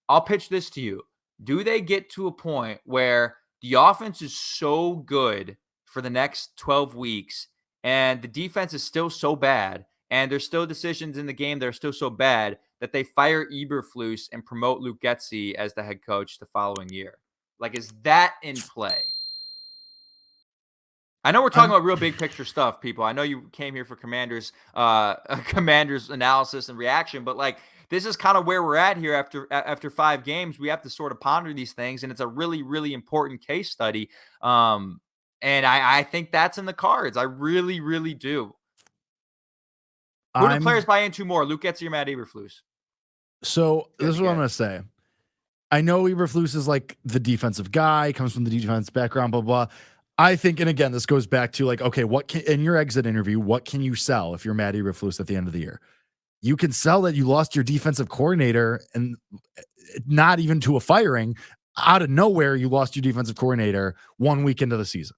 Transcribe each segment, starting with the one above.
I'll pitch this to you. Do they get to a point where the offense is so good for the next 12 weeks and the defense is still so bad and there's still decisions in the game that are still so bad that they fire Eberflus and promote Luke Getsy as the head coach the following year? Like, is that in play? I know we're talking about real big picture stuff, people. I know you came here for Commanders analysis and reaction, but like, this is kind of where we're at here after 5 games. We have to sort of ponder these things, and it's a really, really important case study. And I think that's in the cards. I really, really do. Who do players buy into more, Luke Getsy or Matt Eberflus? So this is what I'm going to say. I know Eberflus is like the defensive guy, comes from the defense background, blah, blah. I think, and again, this goes back to like, okay, in your exit interview, what can you sell if you're Matt Eberflus at the end of the year? You can sell that you lost your defensive coordinator, and not even to a firing. Out of nowhere, you lost your defensive coordinator 1 week into the season,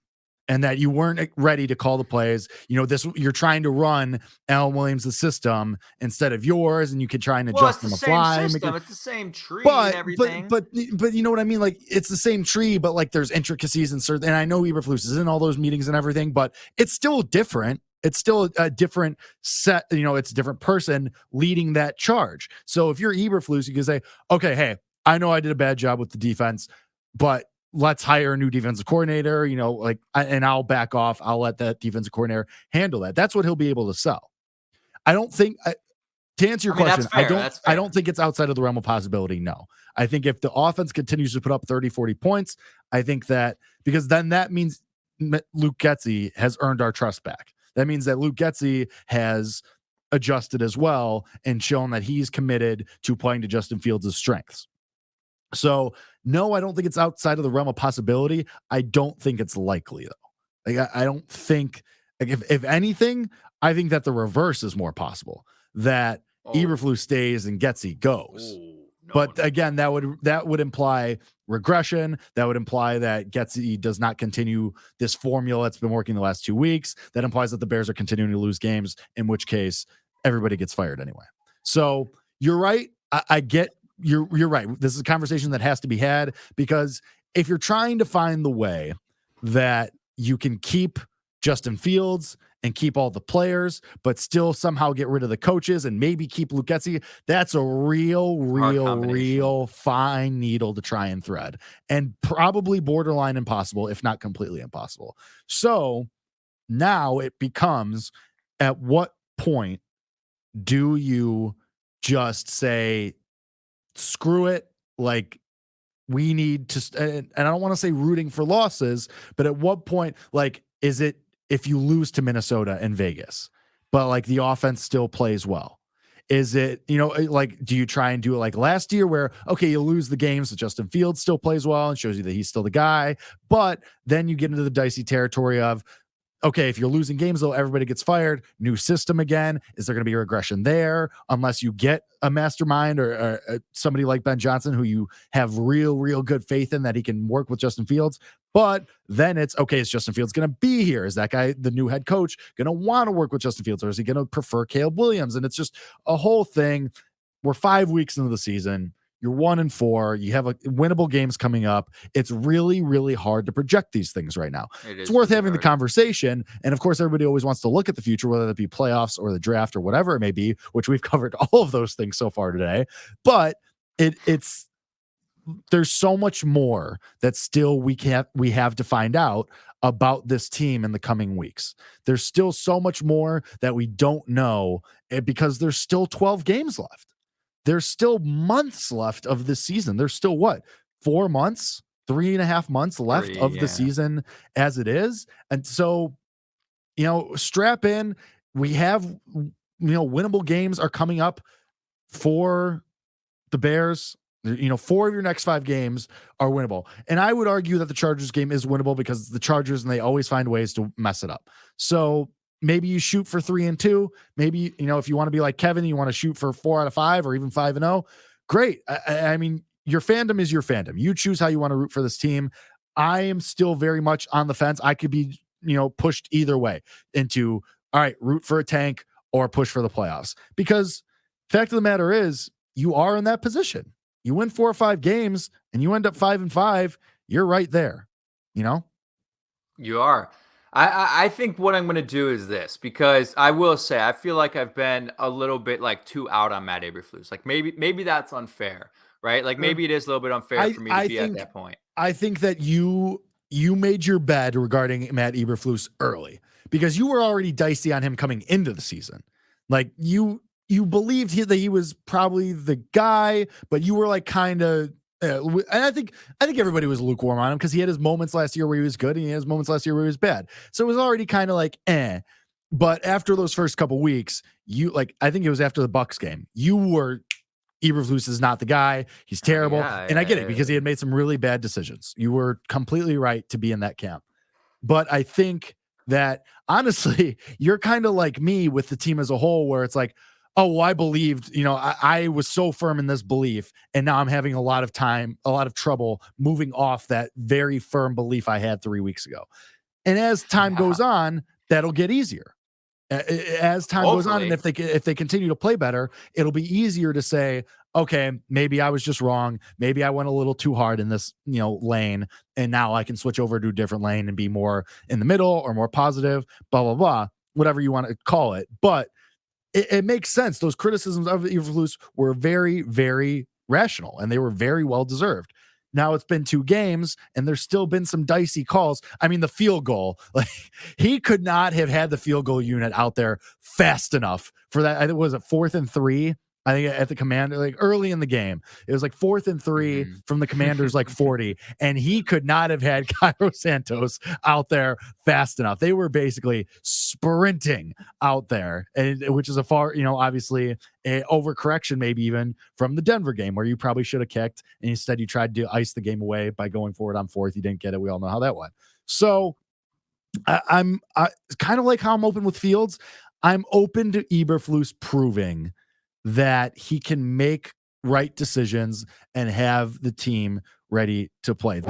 and that you weren't ready to call the plays. You're trying to run Alan Williams' system instead of yours, and you could try and adjust on the fly. It's the same tree and everything. But you know what I mean? Like, it's the same tree, but like there's intricacies and certain. And I know Eberflus is in all those meetings and everything, but it's still different. It's still a different set. It's a different person leading that charge. So if you're Eberflus, you can say, okay, hey, I know I did a bad job with the defense, but let's hire a new defensive coordinator, and I'll back off. I'll let that defensive coordinator handle that. That's what he'll be able to sell. I don't think, to answer your question, I don't think it's outside of the realm of possibility. No, I think if the offense continues to put up 30, 40 points, I think that, because then that means Luke Getsy has earned our trust back. That means that Luke Getsy has adjusted as well and shown that he's committed to playing to Justin Fields' strengths. So no, I don't think it's outside of the realm of possibility. I don't think it's likely though. Like, I don't think, like, if anything, I think that the reverse is more possible, that Eberflus stays and Getsy goes. Again, that would imply regression. That would imply that Getsy does not continue this formula that's been working the last 2 weeks. That implies that the Bears are continuing to lose games, in which case everybody gets fired anyway. So you're right. I get you're right. This is a conversation that has to be had, because if you're trying to find the way that you can keep Justin Fields and keep all the players, but still somehow get rid of the coaches and maybe keep Luke Getsy, that's a real fine needle to try and thread, and probably borderline impossible, if not completely impossible. So now it becomes, at what point do you just say, screw it, like, we need to, and I don't want to say rooting for losses, but at what point, like, is it if you lose to Minnesota and Vegas, but like the offense still plays well? Is it, like, do you try and do it like last year where, okay, you lose the games, but Justin Fields still plays well and shows you that he's still the guy, but then you get into the dicey territory of, okay, if you're losing games, though, everybody gets fired. New system again. Is there going to be a regression there? Unless you get a mastermind or somebody like Ben Johnson, who you have real good faith in that he can work with Justin Fields. But then it's, okay, is Justin Fields going to be here? Is that guy, the new head coach, going to want to work with Justin Fields, or is he going to prefer Caleb Williams? And it's just a whole thing. We're 5 weeks into the season. You're 1-4. You have winnable games coming up. It's really hard to project these things right now. It's worth having the conversation. And of course, everybody always wants to look at the future, whether it be playoffs or the draft or whatever it may be, which we've covered all of those things so far today. But there's so much more that still we have to find out about this team in the coming weeks. There's still so much more that we don't know, because there's still 12 games left. There's still months left of this season. There's still 4 months, 3.5 months left of the season as it is. And so, strap in. We have, winnable games are coming up for the Bears. 4 of your next 5 games are winnable. And I would argue that the Chargers game is winnable, because the Chargers, and they always find ways to mess it up. So maybe you shoot for 3-2. Maybe, if you want to be like Kevin, you want to shoot for 4 out of 5 or even 5-0. Great. I mean, your fandom is your fandom. You choose how you want to root for this team. I am still very much on the fence. I could be, pushed either way into, all right, root for a tank or push for the playoffs, because fact of the matter is, you are in that position. You win 4 or 5 games and you end up 5-5, you're right there, you know? You are. I think what I'm going to do is this, because I will say I feel like I've been a little bit like too out on Matt Eberflus. Like maybe that's unfair, right? Like Uh, maybe it is a little bit unfair I for me to I be at think that point. I think that you made your bed regarding Matt Eberflus early because you were already dicey on him coming into the season. Like you believed that he was probably the guy, but you were like kind of and I think everybody was lukewarm on him because he had his moments last year where he was good and he had his moments last year where he was bad. So it was already kind of like eh. But after those first couple weeks, you like I think it was after the Bucks game, you were Eberflus is not the guy. He's Oh terrible. And I get it because he yeah. had made some really bad decisions. You were completely right to be in that camp. But I think that honestly, you're kind of like me with the team as a whole, where it's like, oh, well, I believed, I was so firm in this belief. And now I'm having a lot of trouble moving off that very firm belief I had 3 weeks ago. And as time Yeah. goes on, that'll get easier as time goes on, and Hopefully. if they continue to play better, it'll be easier to say, okay, maybe I was just wrong. Maybe I went a little too hard in this lane, and now I can switch over to a different lane and be more in the middle or more positive. Blah blah blah, whatever you want to call it. But it makes sense. Those criticisms of Eberflus were very, very rational and they were very well deserved. Now it's been 2 games and there's still been some dicey calls. I mean, the field goal, like he could not have had the field goal unit out there fast enough for that. I think was it 4th and 3. I think at the commander, like early in the game, it was like 4th and 3 Mhm. from the commander's like 40, and he could not have had Cairo Santos out there fast enough. They were basically sprinting out there, and which is a far, obviously a overcorrection, maybe even from the Denver game where you probably should have kicked, and instead you tried to ice the game away by going forward on 4th. You didn't get it. We all know how that went. So I'm kind of like how I'm open with Fields. I'm open to Eberflus proving that he can make right decisions and have the team ready to play.